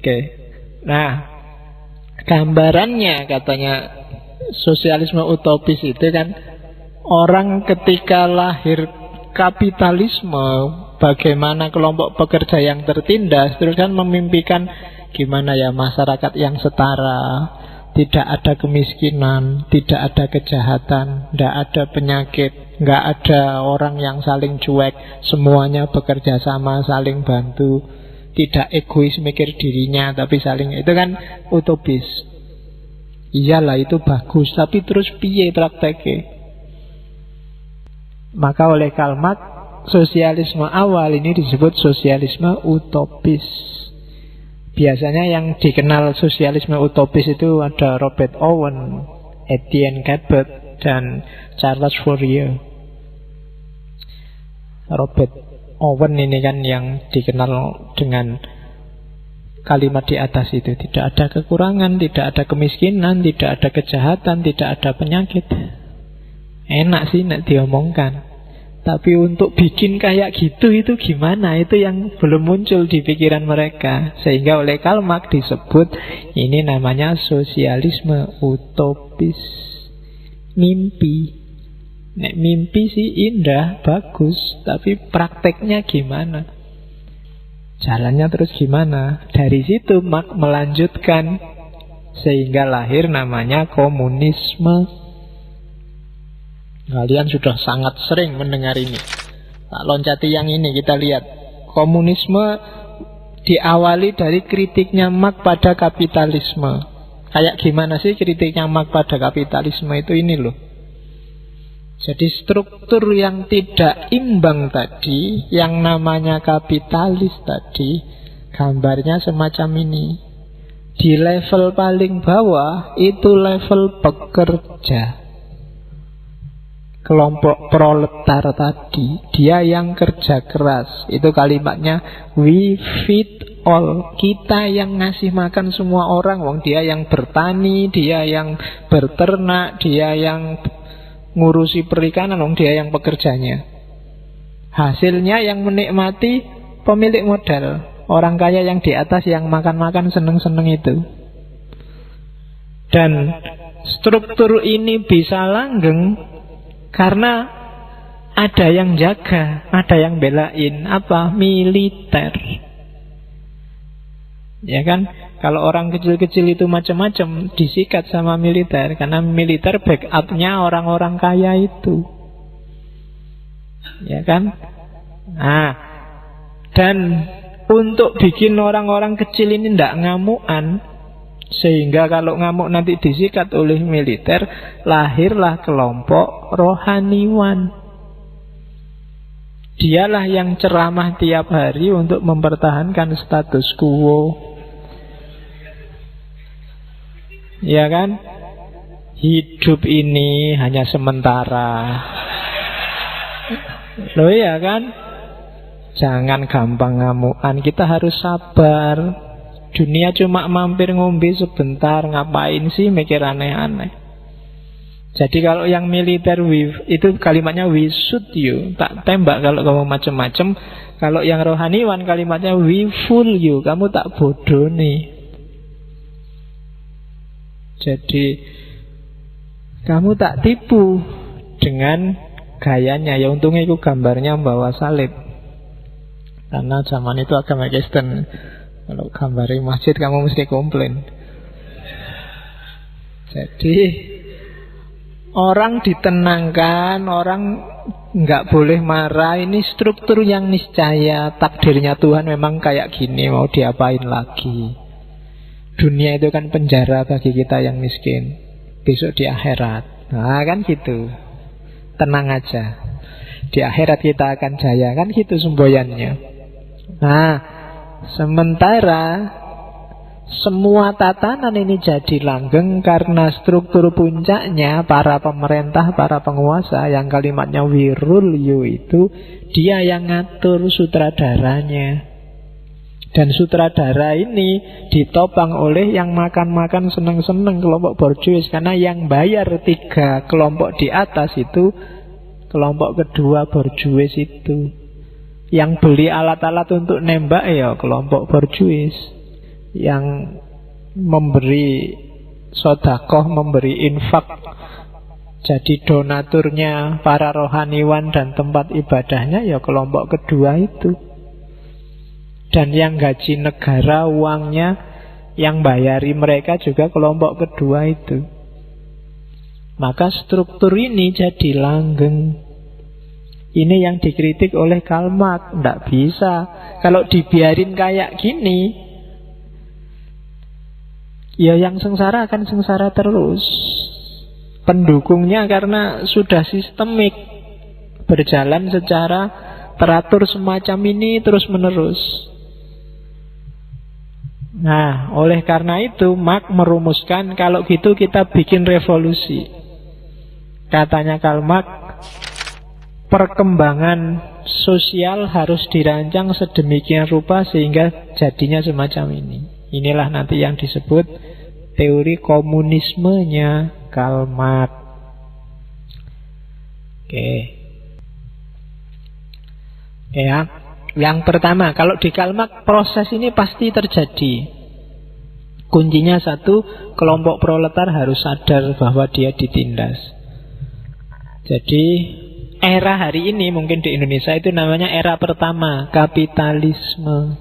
Oke. Nah, gambarannya katanya sosialisme utopis itu kan, orang ketika lahir kapitalisme, bagaimana kelompok pekerja yang tertindas, terus kan memimpikan gimana ya masyarakat yang setara, tidak ada kemiskinan, tidak ada kejahatan, tidak ada penyakit, nggak ada orang yang saling cuek, semuanya bekerja sama, saling bantu, tidak egois mikir dirinya, tapi saling, itu kan utopis. Iyalah itu bagus, tapi terus piye prakteknya? Maka oleh Karl Marx, sosialisme awal ini disebut sosialisme utopis. Biasanya yang dikenal sosialisme utopis itu ada Robert Owen, Etienne Cabot, dan Charles Fourier. Robert Owen ini kan yang dikenal dengan kalimat di atas itu. Tidak ada kekurangan, tidak ada kemiskinan, tidak ada kejahatan, tidak ada penyakit. Enak sih nek diomongkan. Tapi untuk bikin kayak gitu itu gimana? Itu yang belum muncul di pikiran mereka. Sehingga oleh Karl Marx disebut ini namanya sosialisme utopis. Mimpi. Nek mimpi sih indah, bagus, tapi prakteknya gimana? Jalannya terus gimana? Dari situ Marx melanjutkan sehingga lahir namanya komunisme. Kalian sudah sangat sering mendengar ini. Tak loncati yang ini, kita lihat. Komunisme diawali dari kritiknya Marx pada kapitalisme. Kayak gimana sih kritiknya Marx pada kapitalisme itu ini loh. Jadi struktur yang tidak imbang tadi, yang namanya kapitalis tadi, gambarnya semacam ini. Di level paling bawah itu level pekerja, kelompok proletar tadi, dia yang kerja keras. Itu kalimatnya we feed all. Kita yang ngasih makan semua orang. Wong dia yang bertani, dia yang berternak, dia yang ngurusi perikanan, wong dia yang pekerjanya. Hasilnya yang menikmati pemilik modal, orang kaya yang di atas yang makan-makan seneng-seneng itu. Dan struktur ini bisa langgeng karena ada yang jaga, ada yang belain. Apa? Militer. Ya kan? Kalau orang kecil-kecil itu macam-macam disikat sama militer, karena militer backupnya orang-orang kaya itu. Ya kan? Nah, dan untuk bikin orang-orang kecil ini tidak ngamuan, sehingga kalau ngamuk nanti disikat oleh militer, lahirlah kelompok rohaniwan. Dialah yang ceramah tiap hari untuk mempertahankan status quo. Ya kan? Hidup ini hanya sementara. Loh ya kan? Jangan gampang ngamuan, kita harus sabar. Dunia cuma mampir ngombe sebentar, ngapain sih mikir aneh-aneh. Jadi kalau yang militer itu kalimatnya we shoot you, tak tembak kalau kamu macem-macem. Kalau yang rohaniwan kalimatnya we fool you, kamu tak bodoh nih. Jadi kamu tak tipu dengan gayanya. Ya untungnya itu gambarnya membawa salib, karena zaman itu agama Kristen. Kalau gambarin masjid kamu mesti komplain. Jadi orang ditenangkan, orang nggak boleh marah. Ini struktur yang niscaya. Takdirnya Tuhan memang kayak gini, mau diapain lagi. Dunia itu kan penjara bagi kita yang miskin. Besok di akhirat, nah kan gitu. Tenang aja, di akhirat kita akan jaya, kan gitu semboyannya. Nah, sementara semua tatanan ini jadi langgeng karena struktur puncaknya para pemerintah, para penguasa yang kalimatnya we rule you itu, dia yang ngatur sutradaranya. Dan sutradara ini ditopang oleh yang makan-makan seneng-seneng kelompok borjuis. Karena yang bayar 3 kelompok di atas itu kelompok kedua borjuis itu. Yang beli alat-alat untuk nembak ya kelompok borjuis. yang memberi sedekah, memberi infak, jadi donaturnya para rohaniwan dan tempat ibadahnya ya kelompok kedua itu. Dan yang gaji negara uangnya, yang bayari mereka juga kelompok kedua itu. Maka struktur ini jadi langgeng. Ini yang dikritik oleh Karl Marx. Tidak bisa. Kalau dibiarin kayak gini, ya yang sengsara akan sengsara terus. Pendukungnya karena sudah sistemik, berjalan secara teratur semacam ini terus menerus. Nah, oleh karena itu Marx merumuskan kalau gitu kita bikin revolusi. Katanya Karl Marx, perkembangan sosial harus dirancang sedemikian rupa sehingga jadinya semacam ini. Inilah nanti yang disebut teori komunismenya Karl Marx. Oke. Ya. Yang pertama, kalau di Karl Marx proses ini pasti terjadi. Kuncinya satu, kelompok proletar harus sadar bahwa dia ditindas. Jadi era hari ini mungkin di Indonesia itu namanya era pertama, kapitalisme.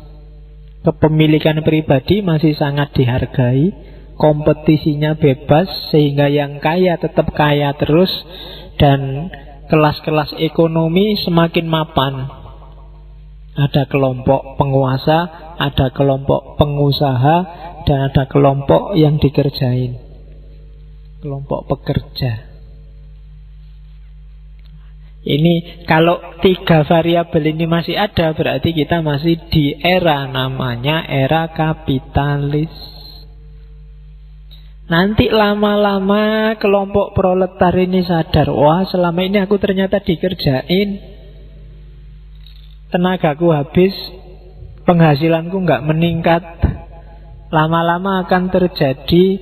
Kepemilikan pribadi masih sangat dihargai, kompetisinya bebas sehingga yang kaya tetap kaya terus, dan kelas-kelas ekonomi semakin mapan. Ada kelompok penguasa, ada kelompok pengusaha, dan ada kelompok yang dikerjain, kelompok pekerja. Ini kalau tiga variabel ini masih ada, berarti kita masih di era namanya era kapitalis. Nanti lama-lama kelompok proletar ini sadar, wah selama ini aku ternyata dikerjain, tenagaku habis, penghasilanku nggak meningkat. Lama-lama akan terjadi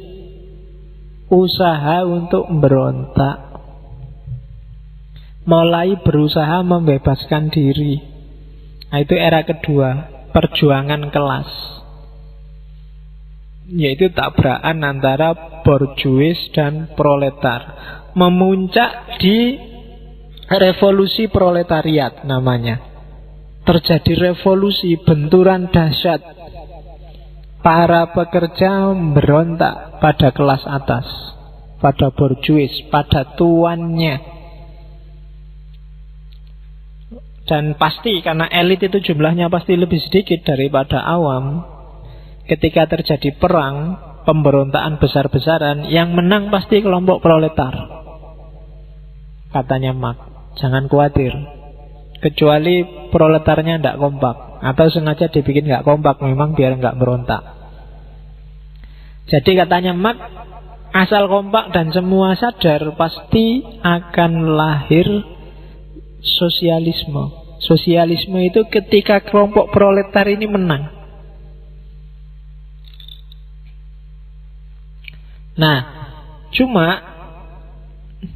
usaha untuk berontak, mulai berusaha membebaskan diri. Nah, itu era kedua, perjuangan kelas, yaitu tabrakan antara borjuis dan proletar. Memuncak di revolusi proletariat namanya. Terjadi revolusi, benturan dahsyat. Para pekerja berontak pada kelas atas, pada borjuis, pada tuannya. Dan pasti karena elit itu jumlahnya pasti lebih sedikit daripada awam. Ketika terjadi perang, pemberontakan besar-besaran, yang menang pasti kelompok proletar. Katanya Marx, jangan khawatir, kecuali proletarnya tidak kompak, atau sengaja dibikin nggak kompak memang biar nggak berontak. Jadi katanya Marx, asal kompak dan semua sadar, pasti akan lahir sosialisme. Sosialisme itu ketika kelompok proletar ini menang. Nah, cuma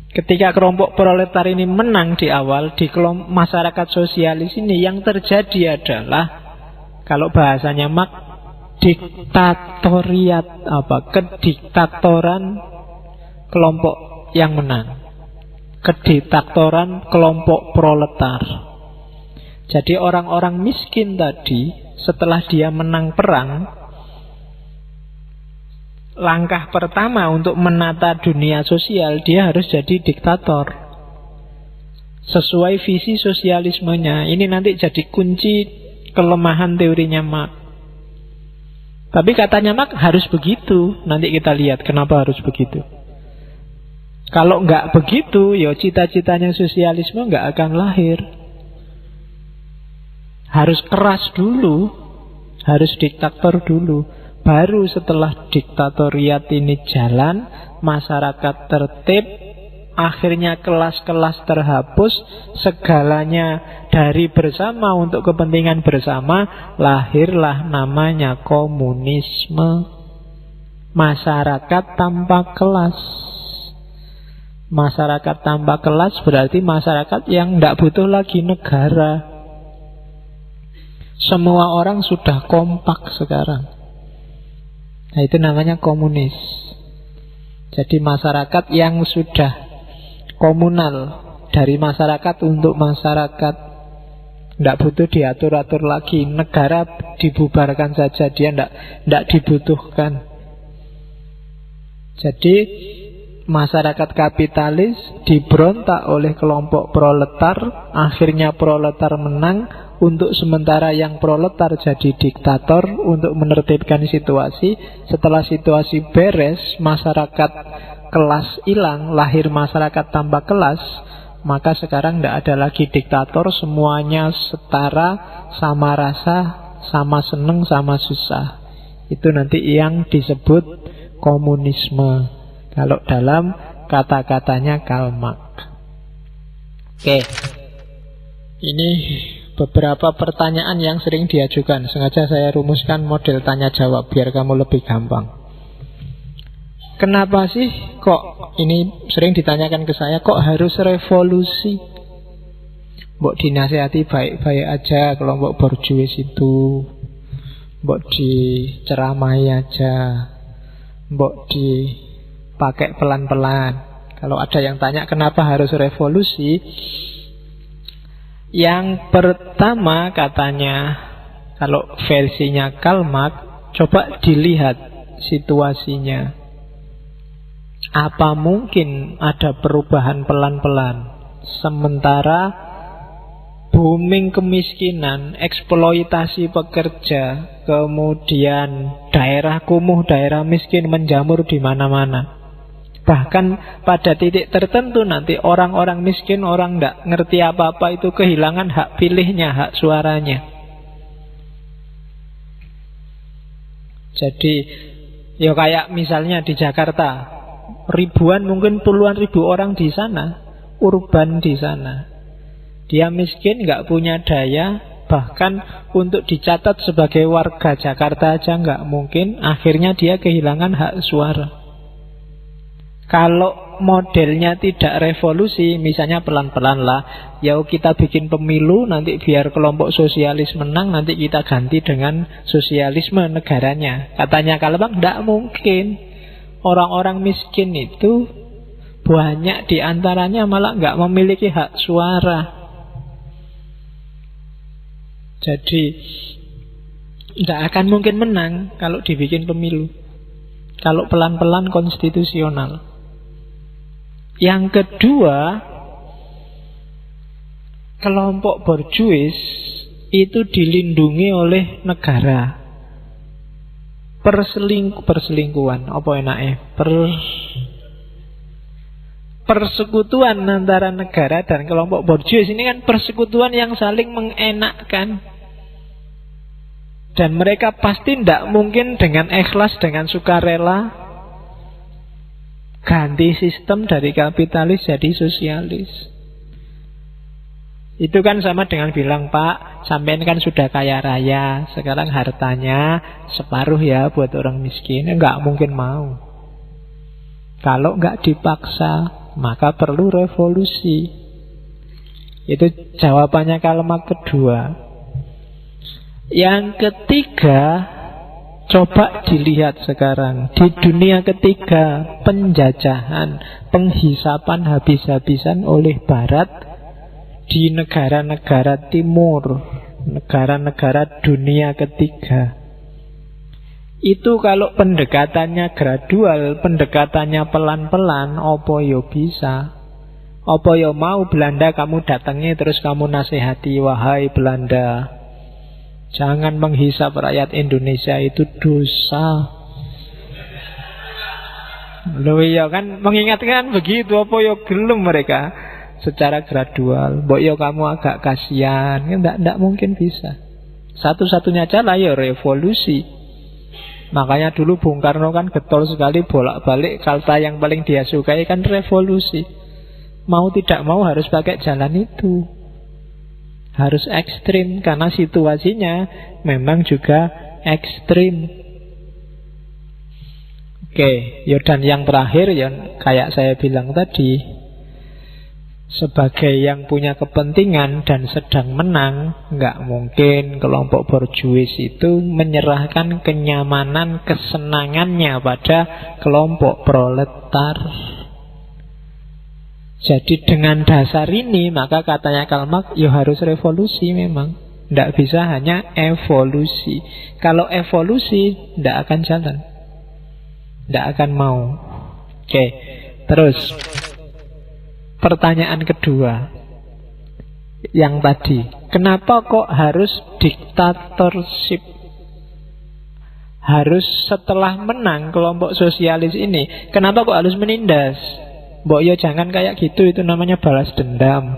ketika kelompok proletar ini menang di awal, di masyarakat sosialis ini, yang terjadi adalah, kalau bahasanya Marx, diktatoriat, kediktatoran kelompok yang menang, kediktatoran kelompok proletar. Jadi orang-orang miskin tadi, setelah dia menang perang, langkah pertama untuk menata dunia sosial, dia harus jadi diktator sesuai visi sosialismenya. Ini nanti jadi kunci kelemahan teorinya Marx. Tapi katanya Marx harus begitu. Nanti kita lihat kenapa harus begitu. Kalau nggak begitu, ya cita-citanya sosialisme nggak akan lahir. Harus keras dulu, harus diktator dulu. Baru setelah diktatoriat ini jalan, masyarakat tertib, akhirnya kelas-kelas terhapus, segalanya dari bersama untuk kepentingan bersama, lahirlah namanya komunisme. Masyarakat tanpa kelas. Masyarakat tanpa kelas berarti masyarakat yang tidak butuh lagi negara. Semua orang sudah kompak sekarang. Nah, itu namanya komunis. Jadi masyarakat yang sudah komunal, dari masyarakat untuk masyarakat, tidak butuh diatur-atur lagi. Negara dibubarkan saja, dia tidak dibutuhkan. Jadi masyarakat kapitalis diberontak oleh kelompok proletar. Akhirnya proletar menang. Untuk sementara yang proletar jadi diktator untuk menertibkan situasi. Setelah situasi beres, masyarakat kelas hilang, lahir masyarakat tanpa kelas, maka sekarang tidak ada lagi diktator. Semuanya setara, sama rasa, sama seneng, sama susah. Itu nanti yang disebut komunisme, kalau dalam kata-katanya Karl Marx. Oke, ini beberapa pertanyaan yang sering diajukan. Sengaja saya rumuskan model tanya jawab biar kamu lebih gampang. Kenapa sih kok, ini sering ditanyakan ke saya, kok harus revolusi? Mbok dinasihati baik-baik aja kelompok borjuis itu, mbok diceramai aja, mbok dipakai pelan-pelan. Kalau ada yang tanya kenapa harus revolusi, yang pertama katanya, kalau versinya Karl Marx, coba dilihat situasinya. Apa mungkin ada perubahan pelan-pelan sementara booming kemiskinan, eksploitasi pekerja, kemudian daerah kumuh, daerah miskin menjamur di mana-mana. Bahkan pada titik tertentu nanti orang-orang miskin, orang tidak ngerti apa-apa itu kehilangan hak pilihnya, hak suaranya. Jadi ya kayak misalnya di Jakarta, ribuan mungkin puluhan ribu orang di sana, urban di sana. Dia miskin, nggak punya daya, bahkan untuk dicatat sebagai warga Jakarta aja nggak mungkin. Akhirnya dia kehilangan hak suara. Kalau modelnya tidak revolusi, misalnya pelan-pelan lah, ya kita bikin pemilu, nanti biar kelompok sosialis menang, nanti kita ganti dengan sosialisme negaranya. Katanya kalau bang, tidak mungkin. Orang-orang miskin itu banyak diantaranya malah nggak memiliki hak suara. Jadi tidak akan mungkin menang kalau dibikin pemilu, kalau pelan-pelan konstitusional. Yang kedua, kelompok borjuis itu dilindungi oleh negara. Perselingkuhan, apa enaknya? Persekutuan antara negara dan kelompok borjuis ini kan persekutuan yang saling mengenakkan. Dan mereka pasti tidak mungkin dengan ikhlas, dengan sukarela ganti sistem dari kapitalis jadi sosialis. Itu kan sama dengan bilang, Pak, sampean kan sudah kaya raya, sekarang hartanya separuh ya buat orang miskin. Enggak mungkin mau. Kalau enggak dipaksa, maka perlu revolusi. Itu jawabannya kalimat kedua. Yang ketiga, coba dilihat sekarang di dunia ketiga, penjajahan, penghisapan habis-habisan oleh Barat di negara-negara timur, negara-negara dunia ketiga. Itu kalau pendekatannya gradual, pendekatannya pelan-pelan, opo yo bisa. Opo yo mau Belanda kamu datangi terus kamu nasihati, wahai Belanda, jangan menghisap rakyat Indonesia, itu dosa. Loh iya kan, mengingatkan begitu, apa ya gelem mereka secara gradual. Mbok ya kamu agak kasihan, enggak mungkin bisa. Satu-satunya cara ya revolusi. Makanya dulu Bung Karno kan getol sekali bolak-balik, kata yang paling dia sukai kan revolusi. Mau tidak mau harus pakai jalan itu. Harus ekstrim karena situasinya memang juga ekstrim. Oke, ya dan yang terakhir ya kayak saya bilang tadi, Sebagai yang punya kepentingan dan sedang menang, nggak mungkin kelompok borjuis itu menyerahkan kenyamanan, kesenangannya pada kelompok proletar. Jadi dengan dasar ini, maka katanya Karl Marx, ya harus revolusi memang. Tidak bisa hanya evolusi. Kalau evolusi, tidak akan jalan. Tidak akan mau. Oke, terus pertanyaan kedua yang tadi, kenapa kok harus diktatorship? Harus setelah menang kelompok sosialis ini, kenapa kok harus menindas? Mbok yo jangan kayak gitu, itu namanya balas dendam.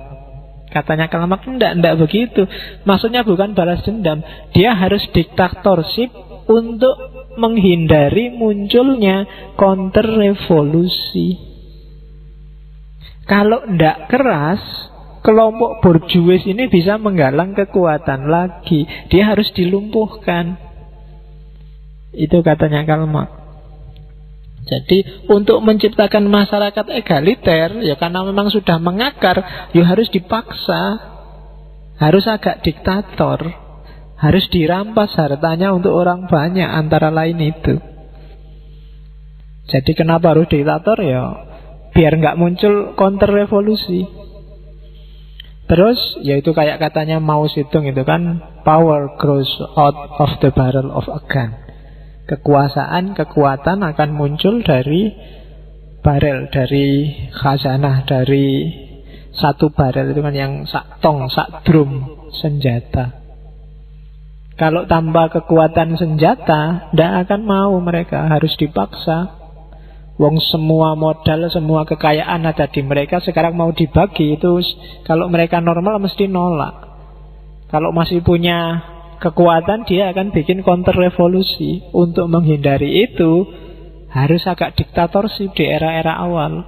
Katanya Karl Marx, enggak begitu. Maksudnya bukan balas dendam, dia harus diktatorship untuk menghindari munculnya counter revolusi. Kalau tidak keras, kelompok borjuis ini bisa menggalang kekuatan lagi. Dia harus dilumpuhkan. Itu katanya Karl Marx. Jadi untuk menciptakan masyarakat egaliter, ya karena memang sudah mengakar, ya harus dipaksa. Harus agak diktator. Harus dirampas hartanya untuk orang banyak, antara lain itu. Jadi kenapa harus diktator? Ya biar nggak muncul counter revolusi. Terus yaitu kayak katanya Mao Zedong itu kan, power grows out of the barrel of a gun. Kekuatan akan muncul dari barel, dari khazanah, dari satu barel itu kan yang sak tong, sak drum senjata. Kalau tambah kekuatan senjata, tidak akan mau mereka, harus dipaksa. Wong semua modal, semua kekayaan ada di mereka, sekarang mau dibagi, itu kalau mereka normal mesti nolak. Kalau masih punya kekuatan, dia akan bikin counter revolusi. Untuk menghindari itu harus agak diktatorship di era-era awal,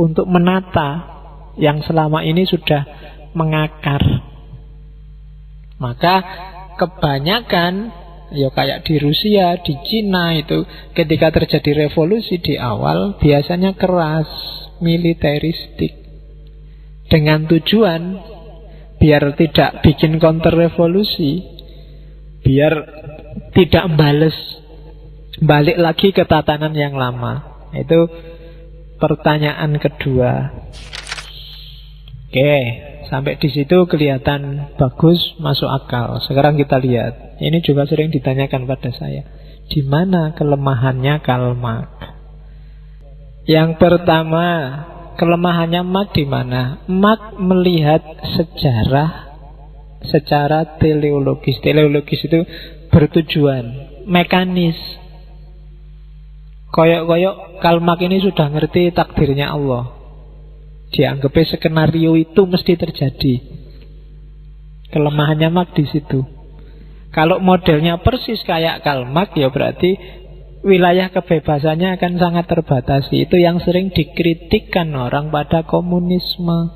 untuk menata yang selama ini sudah mengakar. Maka kebanyakan, ya kayak di Rusia, di Cina itu, ketika terjadi revolusi di awal biasanya keras, militeristik, dengan tujuan biar tidak bikin counter revolusi, biar tidak balik lagi ke tatanan yang lama. Itu pertanyaan kedua. Oke, sampai di situ kelihatan bagus, masuk akal. Sekarang kita lihat. Ini juga sering ditanyakan pada saya. Di mana kelemahannya Karl Marx? Yang pertama, kelemahannya Marx di mana? Marx melihat sejarah secara teleologis. Teleologis itu bertujuan, mekanis. Koyok-koyok Karl Marx ini sudah ngerti takdirnya Allah. Dianggapnya skenario itu mesti terjadi. Kelemahannya Marx di situ. Kalau modelnya persis kayak Karl Marx, ya berarti wilayah kebebasannya akan sangat terbatasi. Itu yang sering dikritikkan orang pada komunisme.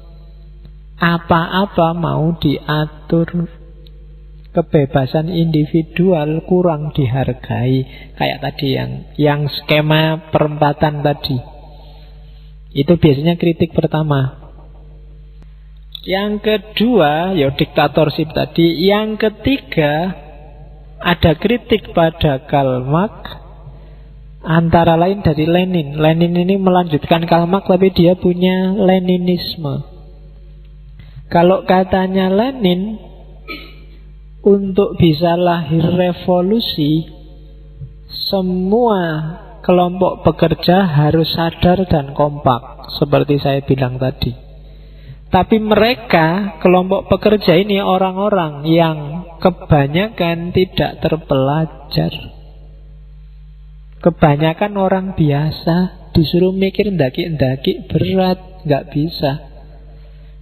Apa-apa mau diatur, kebebasan individual kurang dihargai. Kayak tadi yang skema perempatan tadi. Itu biasanya kritik pertama. Yang kedua, ya diktatorship tadi. Yang ketiga, ada kritik pada Karl Marx, antara lain dari Lenin. Lenin ini melanjutkan Karl Marx, tapi dia punya Leninisme. Kalau katanya Lenin, untuk bisa lahir revolusi, semua kelompok pekerja harus sadar dan kompak, seperti saya bilang tadi. Tapi mereka, kelompok pekerja ini, orang-orang yang kebanyakan tidak terpelajar. Kebanyakan orang biasa, disuruh mikir ndaki-ndaki berat, nggak bisa.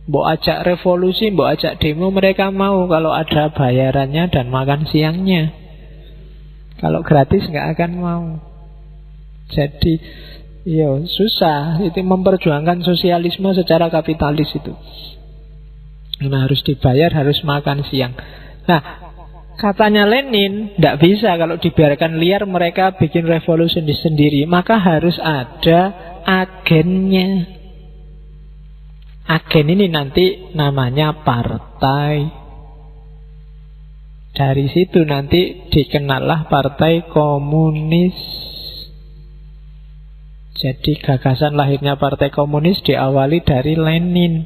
Mbok ajak revolusi, mbok ajak demo, mereka mau kalau ada bayarannya dan makan siangnya. Kalau gratis nggak akan mau. Jadi ya susah itu memperjuangkan sosialisme secara kapitalis itu. Nah, harus dibayar, harus makan siang. Nah, katanya Lenin, tidak bisa kalau dibiarkan liar mereka bikin revolusi sendiri. Maka harus ada agennya. Agen ini nanti namanya partai. Dari situ nanti dikenallah Partai Komunis. Jadi gagasan lahirnya Partai Komunis diawali dari Lenin.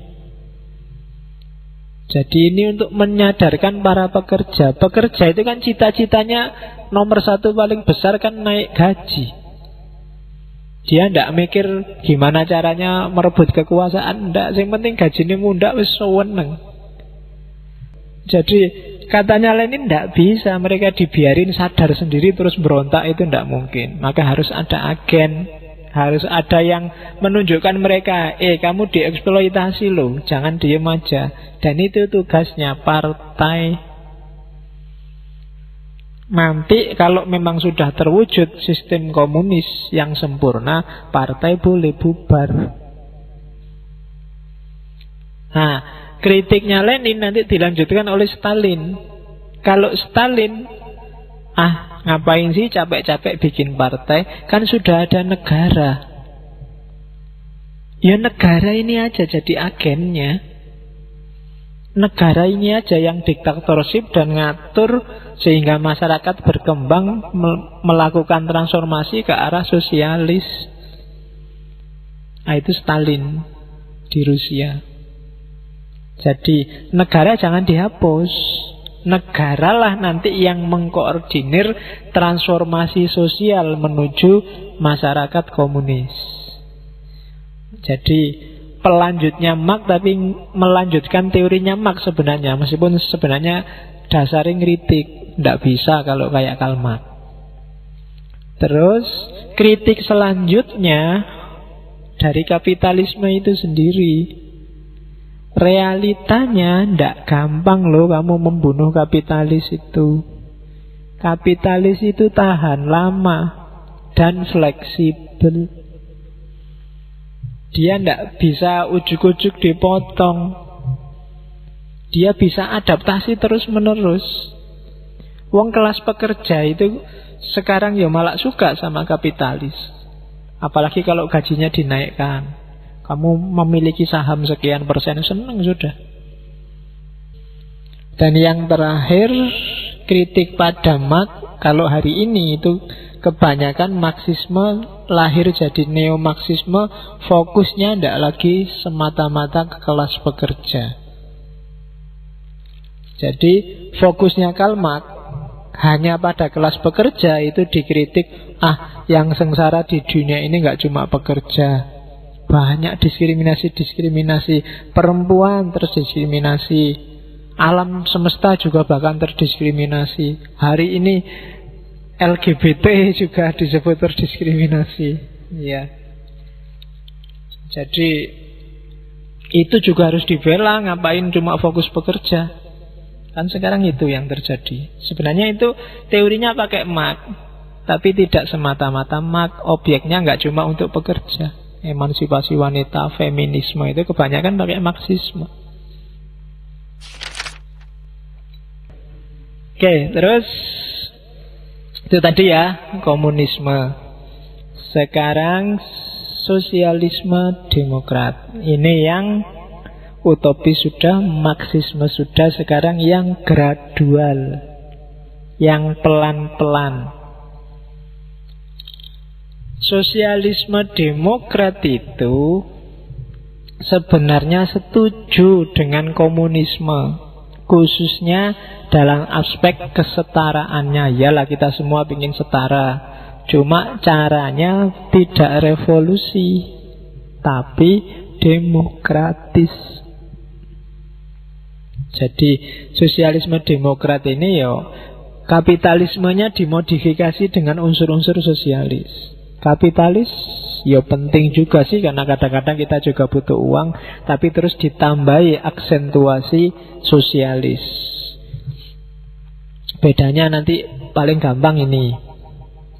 Jadi ini untuk menyadarkan para pekerja. Pekerja itu kan cita-citanya nomor satu paling besar kan naik gaji. Dia tidak mikir gimana caranya merebut kekuasaan. Tidak, yang penting gajinya muda wis seneng. Jadi katanya Lenin tidak bisa, mereka dibiarin sadar sendiri terus berontak, itu tidak mungkin. Maka harus ada agen, harus ada yang menunjukkan mereka, kamu dieksploitasi loh, jangan diem aja. Dan itu tugasnya partai. Nanti kalau memang sudah terwujud sistem komunis yang sempurna, partai boleh bubar. Nah, kritiknya Lenin nanti dilanjutkan oleh Stalin. Kalau Stalin, ngapain sih capek-capek bikin partai? Kan sudah ada negara. Ya negara ini aja jadi agennya. Negara ini aja yang diktatorship dan ngatur sehingga masyarakat berkembang melakukan transformasi ke arah sosialis. Itu Stalin di Rusia. Jadi negara jangan dihapus. Negaralah nanti yang mengkoordinir transformasi sosial menuju masyarakat komunis. Jadi pelanjutnya Marx tapi melanjutkan teorinya Marx sebenarnya. Meskipun sebenarnya dasarnya ngeritik. Tidak bisa kalau kayak Karl Marx. Terus kritik selanjutnya dari kapitalisme itu sendiri. Realitanya tidak gampang loh kamu membunuh kapitalis itu. Kapitalis itu tahan lama dan fleksibel. Dia tidak bisa ujuk-ujuk dipotong. Dia bisa adaptasi terus-menerus. Wong kelas pekerja itu sekarang ya malah suka sama kapitalis. Apalagi kalau gajinya dinaikkan. Kamu memiliki saham sekian persen, senang sudah. Dan yang terakhir, kritik pada Marx. Kalau hari ini itu kebanyakan Marxisme lahir jadi neo-Marxisme, fokusnya tidak lagi semata-mata ke kelas pekerja. Jadi fokusnya Karl Marx hanya pada kelas pekerja, itu dikritik. Yang sengsara di dunia ini nggak cuma pekerja, banyak diskriminasi. Perempuan terdiskriminasi, alam semesta juga bahkan terdiskriminasi. Hari ini LGBT juga disebut terdiskriminasi. Ya. Jadi itu juga harus dibela. Ngapain cuma fokus pekerja? Kan sekarang itu yang terjadi. Sebenarnya itu teorinya pakai Marx, tapi tidak semata-mata Marx. Obyeknya nggak cuma untuk pekerja. Emansipasi wanita, feminisme itu kebanyakan pakai Marxisme. Oke, terus itu tadi ya, komunisme. Sekarang sosialisme demokrat. Ini yang utopis sudah, Marxisme sudah. Sekarang yang gradual, yang pelan-pelan. Sosialisme demokrat itu sebenarnya setuju dengan komunisme, khususnya dalam aspek kesetaraannya. Yalah, kita semua ingin setara, cuma caranya tidak revolusi, tapi demokratis. Jadi sosialisme demokrat ini kapitalismenya dimodifikasi dengan unsur-unsur sosialis. Kapitalis penting juga sih, karena kadang-kadang kita juga butuh uang, tapi terus ditambahi aksentuasi sosialis. Bedanya nanti paling gampang ini,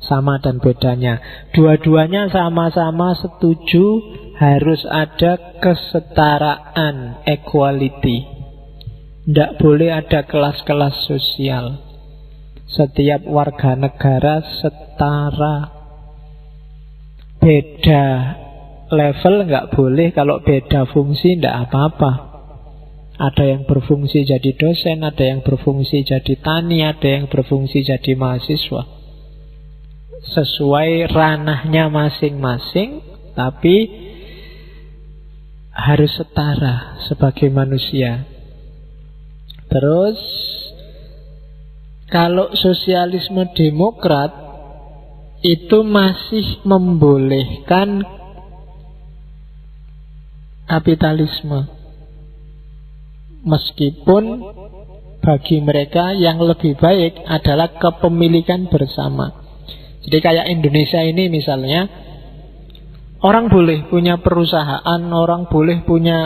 sama dan bedanya. Dua-duanya sama-sama setuju harus ada kesetaraan, equality. Tidak boleh ada kelas-kelas sosial. Setiap warga negara setara. Beda level nggak boleh, kalau beda fungsi nggak apa-apa. Ada yang berfungsi jadi dosen, ada yang berfungsi jadi tani, ada yang berfungsi jadi mahasiswa. Sesuai ranahnya masing-masing, tapi harus setara sebagai manusia. Terus kalau sosialisme demokrat itu masih membolehkan kapitalisme, meskipun bagi mereka yang lebih baik adalah kepemilikan bersama. Jadi kayak Indonesia ini misalnya, orang boleh punya perusahaan, orang boleh punya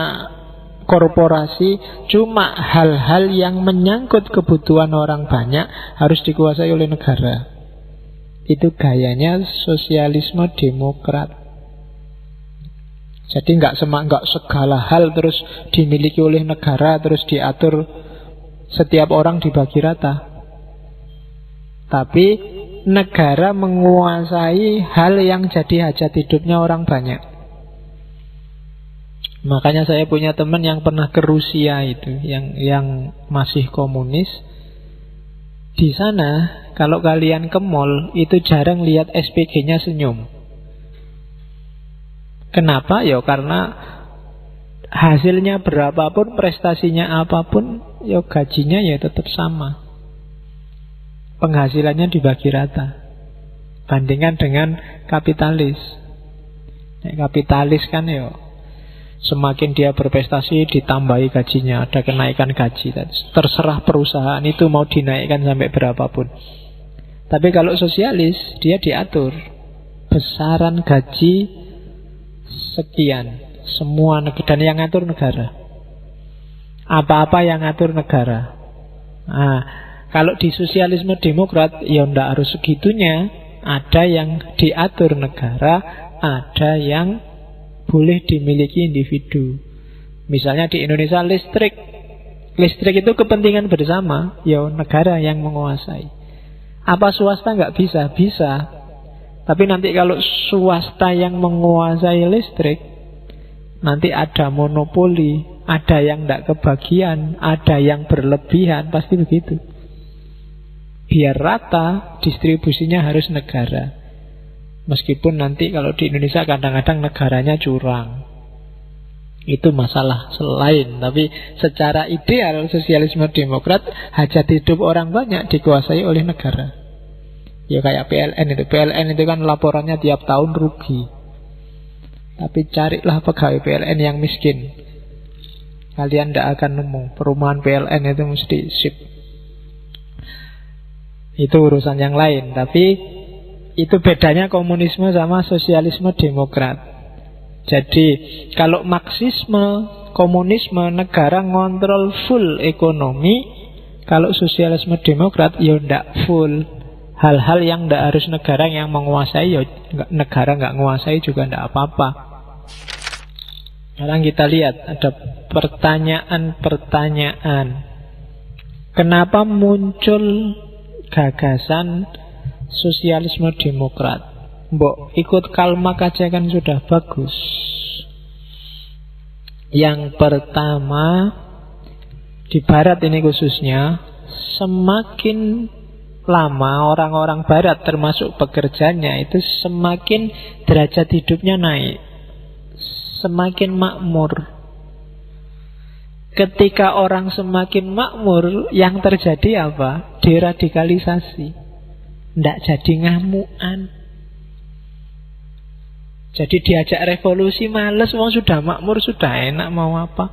korporasi, cuma hal-hal yang menyangkut kebutuhan orang banyak harus dikuasai oleh negara. Itu gayanya sosialisme demokrat. Jadi nggak segala hal terus dimiliki oleh negara, terus diatur setiap orang dibagi rata. Tapi negara menguasai hal yang jadi hajat hidupnya orang banyak. Makanya saya punya teman yang pernah ke Rusia itu, yang masih komunis. Di sana kalau kalian ke mall itu jarang lihat SPG-nya senyum. Kenapa? Ya karena hasilnya berapapun, prestasinya apapun, ya gajinya ya tetap sama. Penghasilannya dibagi rata. Bandingkan dengan kapitalis. Kapitalis kan ya semakin dia berprestasi ditambahi gajinya, ada kenaikan gaji. Terserah perusahaan itu mau dinaikkan sampai berapapun. Tapi kalau sosialis dia diatur besaran gaji sekian, semua dan yang ngatur negara. Apa-apa yang ngatur negara. Nah, kalau di sosialisme demokrat ya ndak harus segitunya. Ada yang diatur negara, ada yang boleh dimiliki individu. Misalnya di Indonesia listrik itu kepentingan bersama, ya negara yang menguasai. Apa swasta nggak bisa? Bisa. Tapi nanti kalau swasta yang menguasai listrik, nanti ada monopoli, ada yang nggak kebagian, ada yang berlebihan, pasti begitu. Biar rata, distribusinya harus negara. Meskipun nanti kalau di Indonesia kadang-kadang negaranya curang. Itu masalah selain. Tapi secara ideal sosialisme demokrat, hajat hidup orang banyak dikuasai oleh negara. Ya kayak PLN itu. PLN itu kan laporannya tiap tahun rugi. Tapi carilah pegawai PLN yang miskin. Kalian tidak akan nemu. Perumahan PLN itu mesti sip. Itu urusan yang lain. Tapi itu bedanya komunisme sama sosialisme demokrat. Jadi kalau Marxisme, komunisme, negara ngontrol full ekonomi. Kalau sosialisme demokrat ya ndak full. Hal-hal yang ndak harus negara yang menguasai, ya negara nggak menguasai juga ndak apa-apa. Sekarang kita lihat ada pertanyaan-pertanyaan. Kenapa muncul gagasan sosialisme demokrat? Mbok ikut Karl Marx aja kan sudah bagus. Yang pertama, di barat ini khususnya, semakin lama orang-orang barat termasuk pekerjanya itu semakin derajat hidupnya naik, semakin makmur. Ketika orang semakin makmur, yang terjadi apa? Deradikalisasi. Ndak jadi ngamuan. Jadi diajak revolusi males, wong sudah makmur, sudah enak, mau apa?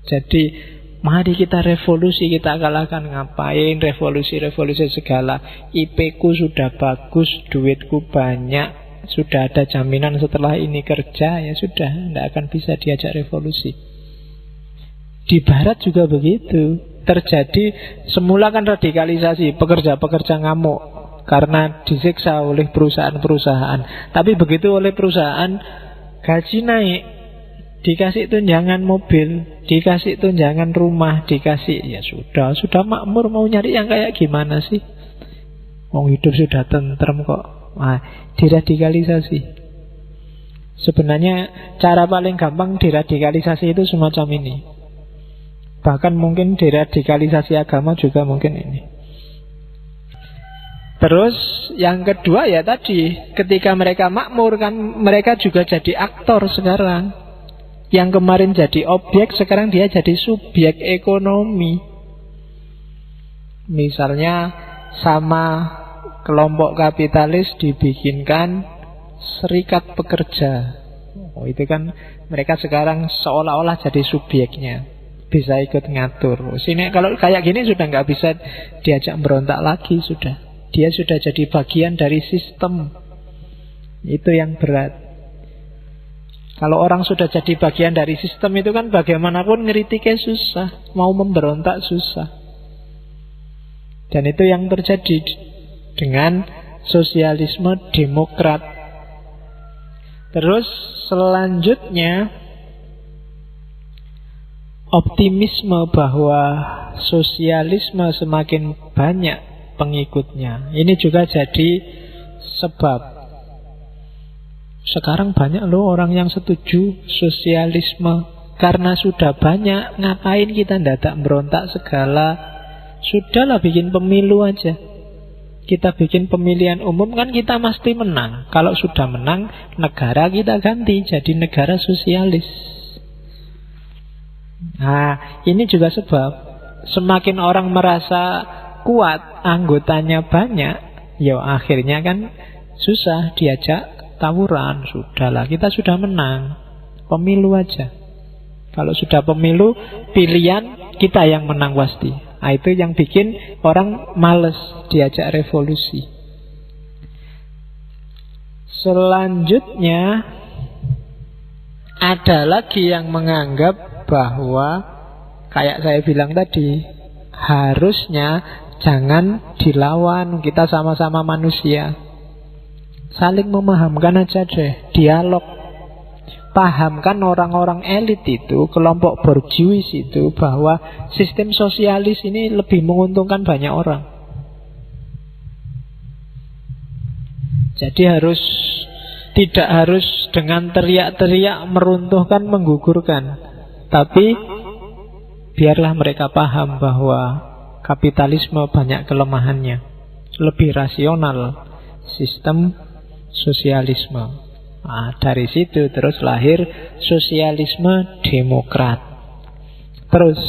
Jadi mari kita revolusi, kita kalahkan. Ngapain revolusi segala? IP ku sudah bagus, duitku banyak, sudah ada jaminan setelah ini kerja, ya sudah, ndak akan bisa diajak revolusi. Di barat juga begitu. Terjadi semula kan radikalisasi, pekerja-pekerja ngamuk karena disiksa oleh perusahaan-perusahaan. Tapi begitu oleh perusahaan gaji naik, dikasih tunjangan mobil, dikasih tunjangan rumah, dikasih, ya sudah makmur, mau nyari yang kayak gimana sih? Wong hidup sudah tentrem kok. Nah, diradikalisasi. Sebenarnya cara paling gampang diradikalisasi itu semacam ini. Bahkan mungkin diradikalisasi agama juga mungkin ini. Terus yang kedua ya tadi, ketika mereka makmur kan mereka juga jadi aktor sekarang. Yang kemarin jadi objek, sekarang dia jadi subjek ekonomi. Misalnya sama kelompok kapitalis dibikinkan serikat pekerja. Oh, itu kan mereka sekarang seolah-olah jadi subjeknya, bisa ikut ngatur. Sini kalau kayak gini sudah nggak bisa diajak berontak lagi sudah. Dia sudah jadi bagian dari sistem. Itu yang berat. Kalau orang sudah jadi bagian dari sistem itu kan bagaimanapun ngeritiknya susah, mau memberontak susah. Dan itu yang terjadi dengan sosialisme demokrat. Terus selanjutnya optimisme bahwa sosialisme semakin banyak pengikutnya. Ini juga jadi sebab. Sekarang banyak loh orang yang setuju sosialisme. Karena sudah banyak, ngapain kita ndadak berontak segala. Sudahlah bikin pemilu aja. Kita bikin pemilihan umum kan kita mesti menang. Kalau sudah menang, negara kita ganti jadi negara sosialis. Nah, ini juga sebab semakin orang merasa kuat, anggotanya banyak, ya akhirnya kan susah diajak tawuran. Sudahlah, kita sudah menang, pemilu aja. Kalau sudah pemilu, pilihan kita yang menang pasti. Nah, itu yang bikin orang males diajak revolusi. Selanjutnya ada lagi yang menganggap bahwa kayak saya bilang tadi, harusnya jangan dilawan, kita sama-sama manusia. Saling memahamkan aja deh, dialog. Pahamkan orang-orang elit itu, kelompok borjuis itu, bahwa sistem sosialis ini lebih menguntungkan banyak orang. Jadi tidak harus dengan teriak-teriak meruntuhkan, menggugurkan. Tapi biarlah mereka paham bahwa kapitalisme banyak kelemahannya. Lebih rasional sistem sosialisme. Nah, dari situ terus lahir sosialisme demokrat. Terus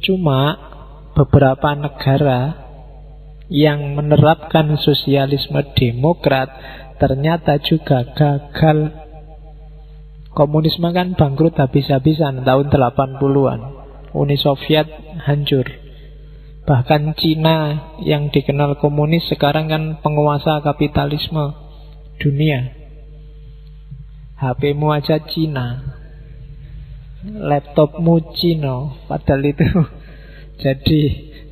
cuma beberapa negara yang menerapkan sosialisme demokrat ternyata juga gagal. Komunisme kan bangkrut habis-habisan tahun 80-an. Uni Soviet hancur. Bahkan Cina yang dikenal komunis sekarang kan penguasa kapitalisme dunia. HP-mu aja Cina, laptopmu Cina, padahal itu. Jadi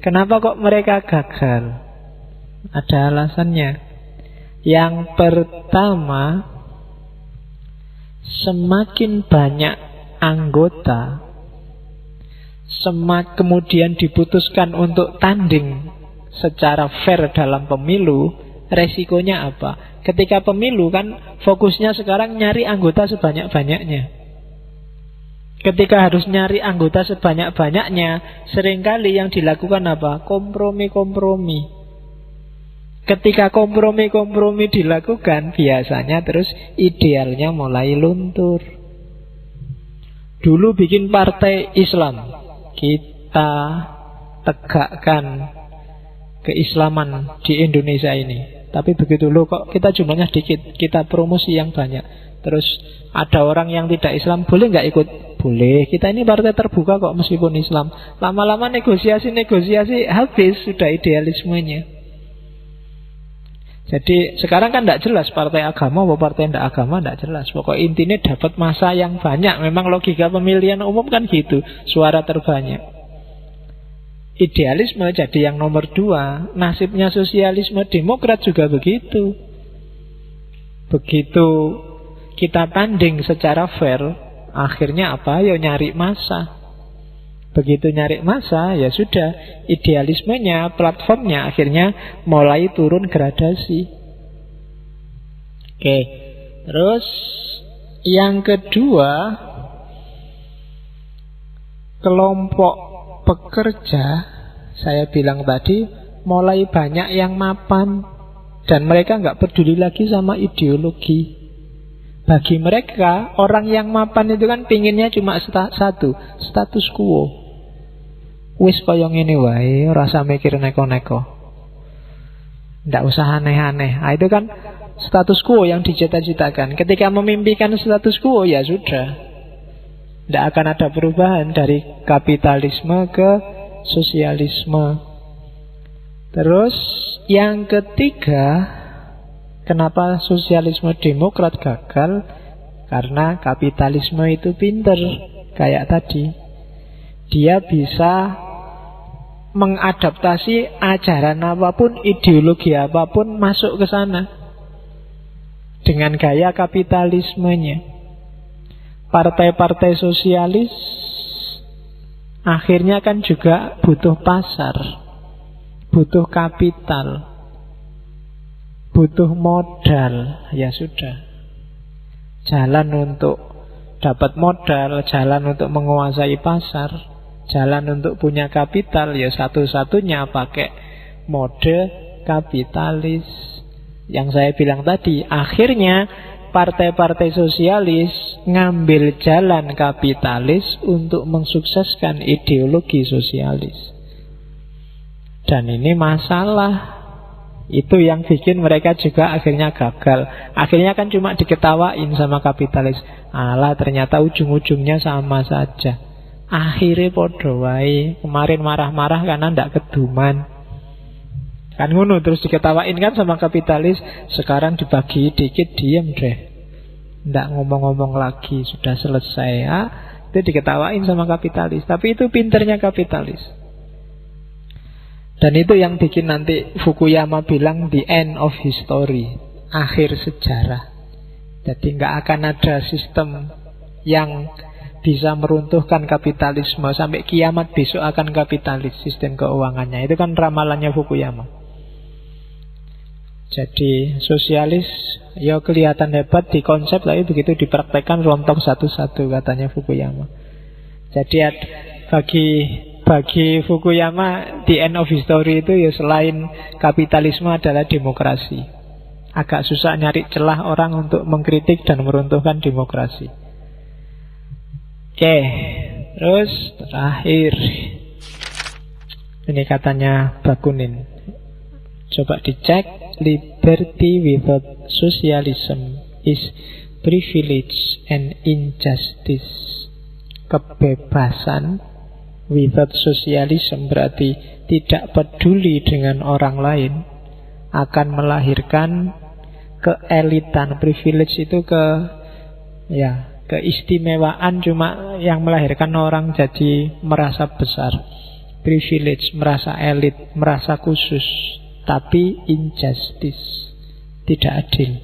kenapa kok mereka gagal? Ada alasannya. Yang pertama, semakin banyak anggota, kemudian diputuskan untuk tanding secara fair dalam pemilu, resikonya apa? Ketika pemilu kan fokusnya sekarang nyari anggota sebanyak-banyaknya. Ketika harus nyari anggota sebanyak-banyaknya, seringkali yang dilakukan apa? Kompromi-kompromi. Ketika kompromi-kompromi dilakukan, biasanya terus idealnya mulai luntur. Dulu bikin partai Islam, kita tegakkan keislaman di Indonesia ini. Tapi begitu loh kok kita jumlahnya dikit, kita promosi yang banyak. Terus ada orang yang tidak Islam, boleh nggak ikut? Boleh, kita ini partai terbuka kok meskipun Islam. Lama-lama negosiasi habis sudah idealismenya. Jadi sekarang kan tidak jelas partai agama atau partai tidak agama, tidak jelas. Pokok intinya dapat masa yang banyak. Memang logika pemilihan umum kan gitu, suara terbanyak. Idealisme jadi yang nomor 2. Nasibnya sosialisme demokrat juga begitu. Begitu kita tanding secara fair, akhirnya apa? Ya nyari masa. Begitu nyari masa, ya sudah, idealismenya, platformnya akhirnya mulai turun gradasi. Oke. Terus yang kedua, kelompok pekerja, saya bilang tadi, mulai banyak yang mapan. Dan mereka nggak peduli lagi sama ideologi. Bagi mereka, orang yang mapan itu kan pinginnya cuma satu, status quo. Wis kaya ngene wae, rasa mikir neko-neko. Nggak usah aneh-aneh. Nah, itu kan status quo yang dicita-citakan. Ketika memimpikan status quo, ya sudah. Nggak akan ada perubahan dari kapitalisme ke sosialisme. Terus yang ketiga, kenapa sosialisme demokrat gagal? Karena kapitalisme itu pinter. Kayak tadi, dia bisa mengadaptasi ajaran apapun, ideologi apapun masuk ke sana dengan gaya kapitalismenya. Partai-partai sosialis akhirnya kan juga butuh pasar, butuh kapital, butuh modal. Ya sudah, jalan untuk dapat modal, jalan untuk menguasai pasar, jalan untuk punya kapital, ya satu-satunya pakai mode kapitalis. Yang saya bilang tadi, akhirnya partai-partai sosialis ngambil jalan kapitalis untuk mensukseskan ideologi sosialis. Dan ini masalah. Itu yang bikin mereka juga akhirnya gagal. Akhirnya kan cuma diketawain sama kapitalis. Alah, ternyata ujung-ujungnya sama saja. Akhirnya podo wae. Kemarin marah-marah karena ndak keduman. Kan ngono, terus diketawain kan sama kapitalis. Sekarang dibagi dikit, diem deh, ndak ngomong-ngomong lagi, sudah selesai ya. Itu diketawain sama kapitalis. Tapi itu pinternya kapitalis. Dan itu yang bikin nanti Fukuyama bilang the end of history, akhir sejarah. Jadi nggak akan ada sistem yang bisa meruntuhkan kapitalisme. Sampai kiamat besok akan kapitalis sistem keuangannya. Itu kan ramalannya Fukuyama. Jadi sosialis ya kelihatan hebat di konsep, tapi begitu dipraktekkan rontok satu-satu, katanya Fukuyama. Jadi bagi Fukuyama the end of history itu ya selain kapitalisme adalah demokrasi. Agak susah nyari celah orang untuk mengkritik dan meruntuhkan demokrasi. Oke, terus terakhir ini katanya Bakunin. Coba dicek, liberty without socialism is privilege and injustice. Kebebasan without socialism berarti tidak peduli dengan orang lain, akan melahirkan keelitan. Privilege itu keistimewaan, cuma yang melahirkan orang jadi merasa besar. Privilege, merasa elit, merasa khusus. Tapi injustice, tidak adil.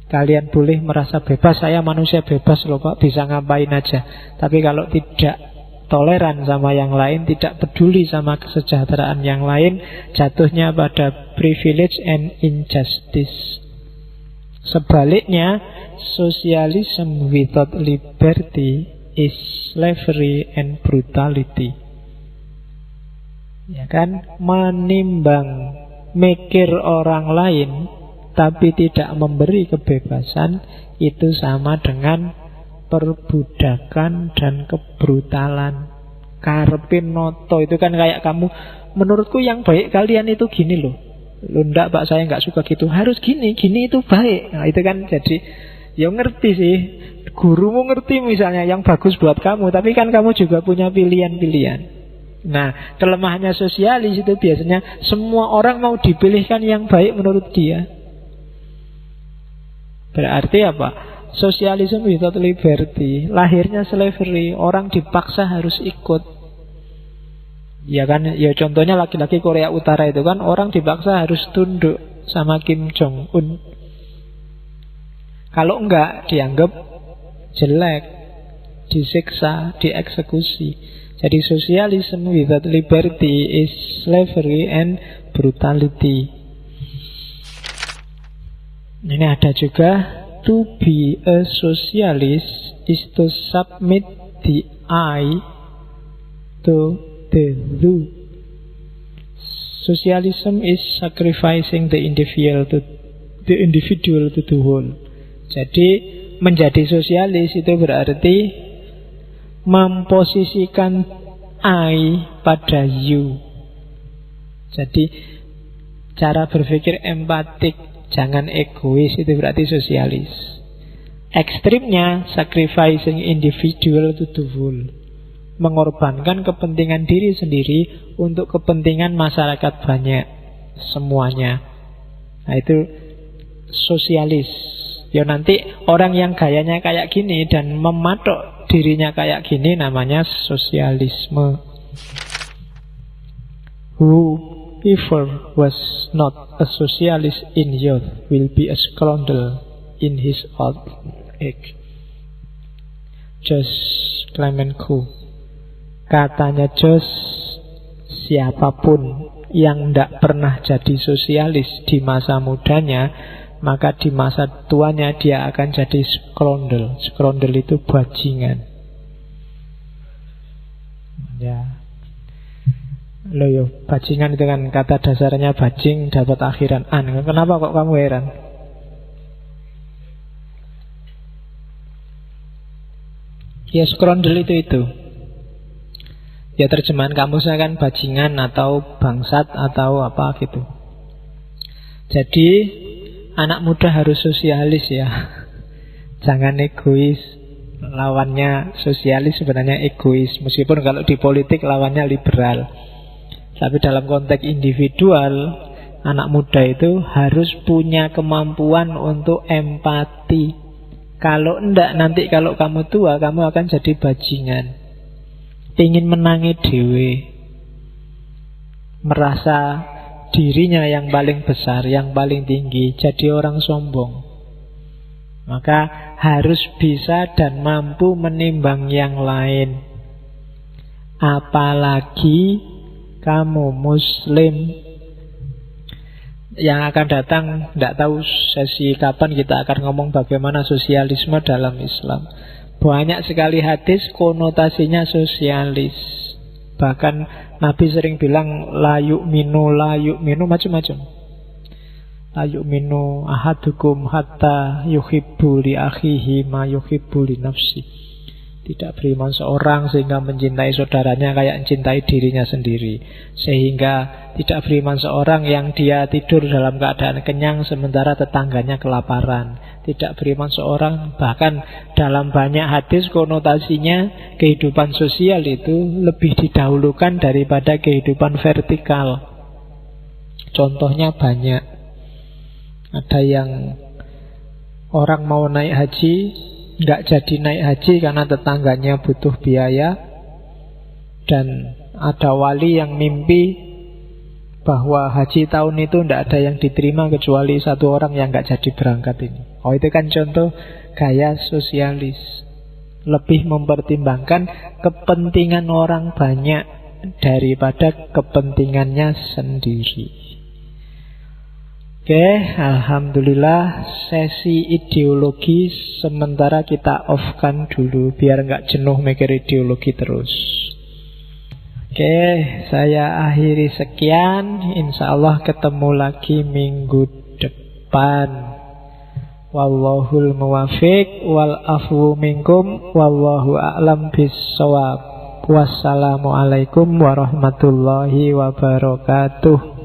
Kalian boleh merasa bebas, saya manusia bebas loh Pak, bisa ngapain aja. Tapi kalau tidak toleran sama yang lain, tidak peduli sama kesejahteraan yang lain, jatuhnya pada privilege and injustice. Sebaliknya, socialism without liberty is slavery and brutality. Ya kan, menimbang mikir orang lain tapi tidak memberi kebebasan, itu sama dengan perbudakan dan kebrutalan. Karepin noto itu kan kayak kamu, menurutku yang baik kalian itu gini loh. Loh enggak Pak, saya enggak suka gitu. Harus gini, gini itu baik. Nah itu kan jadi, ya ngerti sih. Gurumu ngerti misalnya yang bagus buat kamu, tapi kan kamu juga punya pilihan-pilihan. Nah, kelemahannya sosialis itu biasanya semua orang mau dipilihkan yang baik menurut dia. Berarti apa? Sosialisme without liberty, lahirnya slavery, orang dipaksa harus ikut. Ya kan, ya contohnya laki-laki Korea Utara itu kan orang dipaksa harus tunduk sama Kim Jong Un. Kalau enggak dianggap jelek, disiksa, dieksekusi. Jadi socialism without liberty is slavery and brutality. Ini ada juga, to be a socialist is to submit the I to the you. Socialism is sacrificing the individual to the whole. Jadi menjadi sosialis itu berarti memposisikan I pada you. Jadi cara berpikir empatik, jangan egois, itu berarti sosialis. Ekstrimnya sacrificing individual to the whole, mengorbankan kepentingan diri sendiri untuk kepentingan masyarakat banyak, semuanya. Nah itu sosialis. Ya nanti orang yang gayanya kayak gini dan mematok dirinya kayak gini namanya sosialisme. Whoever was not a socialist in youth will be a scoundrel in his old age. Jos Clemenceau. Katanya Jos, siapapun yang tidak pernah jadi sosialis di masa mudanya, maka di masa tuanya dia akan jadi scoundrel. Scoundrel itu bajingan. Ya. Loh yo, bajingan itu kan kata dasarnya bajing dapat akhiran an. Kenapa kok kamu heran? Ya scoundrel itu. Ya terjemahan kamusnya kan bajingan atau bangsat atau apa gitu. Jadi anak muda harus sosialis ya. Jangan egois. Lawannya sosialis sebenarnya egois. Meskipun kalau di politik lawannya liberal. Tapi dalam konteks individual, anak muda itu harus punya kemampuan untuk empati. Kalau enggak, nanti kalau kamu tua, kamu akan jadi bajingan. Ingin menangi dewe, merasa dirinya yang paling besar, yang paling tinggi, jadi orang sombong. Maka harus bisa dan mampu menimbang yang lain. Apalagi kamu muslim. Yang akan datang, tidak tahu sesi kapan kita akan ngomong bagaimana sosialisme dalam Islam. Banyak sekali hadis konotasinya sosialis. Bahkan Nabi sering bilang la yu'minu macam-macam. La yu'minu ahadukum hatta yuhibbu li akhihi ma yuhibbu li nafsi. Tidak beriman seorang sehingga mencintai saudaranya kayak mencintai dirinya sendiri. Sehingga tidak beriman seorang yang dia tidur dalam keadaan kenyang sementara tetangganya kelaparan. Tidak beriman seorang, bahkan dalam banyak hadis konotasinya kehidupan sosial itu lebih didahulukan daripada kehidupan vertikal. Contohnya banyak. Ada yang orang mau naik haji, nggak jadi naik haji karena tetangganya butuh biaya. Dan ada wali yang mimpi bahwa haji tahun itu tidak ada yang diterima kecuali satu orang yang nggak jadi berangkat ini. Oh itu kan contoh gaya sosialis. Lebih mempertimbangkan kepentingan orang banyak daripada kepentingannya sendiri. Oke, alhamdulillah sesi ideologi sementara kita off-kan dulu biar nggak jenuh mikir ideologi terus. Oke, saya akhiri sekian. Insya Allah ketemu lagi minggu depan. Wallahul muwafiq wal afwu minkum wallahu a'lam bissawab. Wassalamualaikum warahmatullahi wabarakatuh.